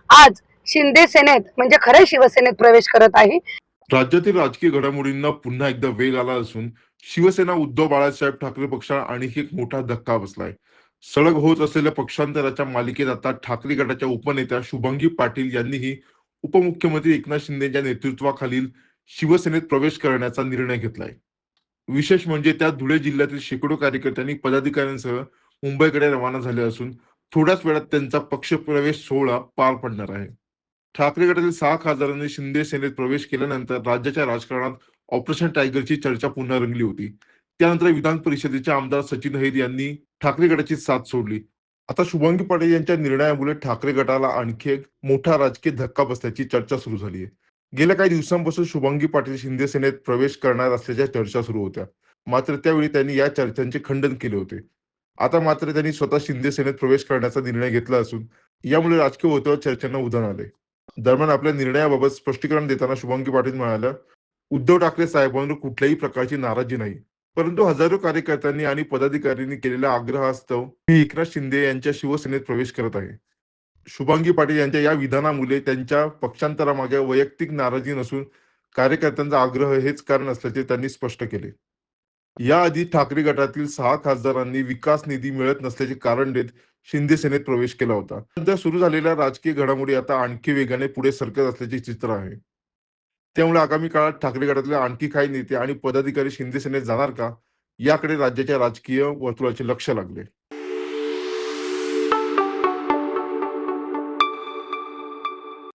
आज शिंदे सेनेत म्हणजे खऱ्या शिवसेनेत प्रवेश करत आहे। राज्यातील राजकीय घडामोडींना पुन्हा एकदा वेग आला असून शिवसेना उद्धव बाळासाहेब ठाकरे पक्षाला आणखी एक मोठा धक्का बसलाय. सलग होत असलेल्या पक्षांतराच्या मालिकेत आता ठाकरे गटाच्या उपनेत्या शुभांगी पाटील यांनीही उपमुख्यमंत्री एकनाथ शिंदेच्या नेतृत्वाखालील शिवसेनेत प्रवेश करण्याचा निर्णय घेतलाय. विशेष म्हणजे त्या धुळे जिल्ह्यातील शेकडो कार्यकर्त्यांनी पदाधिकाऱ्यांसह मुंबईकडे रवाना झाले असून थोड्याच वेळात त्यांचा पक्षप्रवेश सोहळा पार पडणार आहे. ठाकरे गटातील 6 खासदारांनी शिंदे सेनेत प्रवेश केल्यानंतर राज्याच्या राजकारणात ऑपरेशन टायगरची चर्चा पुन्हा रंगली होती. त्यानंतर विधान परिषदेचे आमदार सचिन अहिर यांनी ठाकरे गटाची साथ सोडली. आता शुभांगी पाटील यांच्या निर्णयामुळे ठाकरे गटाला आणखी एक मोठा राजकीय धक्का बसल्याची चर्चा सुरू झाली आहे. गेल्या काही दिवसांपासून शुभांगी पाटील शिंदे सेनेत प्रवेश करणार असल्याच्या चर्चा सुरू होत्या. मात्र त्यावेळी त्यांनी या चर्चांचे खंडन केले होते. आता मात्र त्यांनी स्वतः शिंदे सेनेत प्रवेश करण्याचा निर्णय घेतला असून यामुळे राजकीय वर्तुळात चर्चांना उधाण आले. दरम्यान आपल्या निर्णयाबाबत स्पष्टीकरण देताना शुभांगी पाटील म्हणाल्या, उद्धव ठाकरे साहेबांवर कुठल्याही प्रकारची नाराजी नाही, परंतु हजारो कार्यकर्त्यांनी आणि पदाधिकाऱ्यांनी केलेल्या आग्रहास्तव मी एकनाथ शिंदे यांच्या शिवसेनेत प्रवेश करत आहे. शुभांगी पाटील यांच्या या विधानामुळे त्यांच्या पक्षांतरामागे वैयक्तिक नाराजी नसून कार्यकर्त्यांचा आग्रह हेच कारण असल्याचे त्यांनी स्पष्ट केले. याआधी ठाकरे गटातील 6 खासदारांनी विकास निधी मिळत नसल्याचे कारण देत शिंदे सेनेत प्रवेश केला होता. सध्या सुरू झालेल्या राजकीय घडामोडी आता आणखी वेगाने पुढे सरकत असल्याचे चित्र आहे. त्यामुळे आगामी काळात ठाकरे गटातले आणखी काही नेते आणि पदाधिकारी शिंदे सेनेत जाणार का, याकडे राज्याच्या राजकीय वर्तुळाचे लक्ष लागले.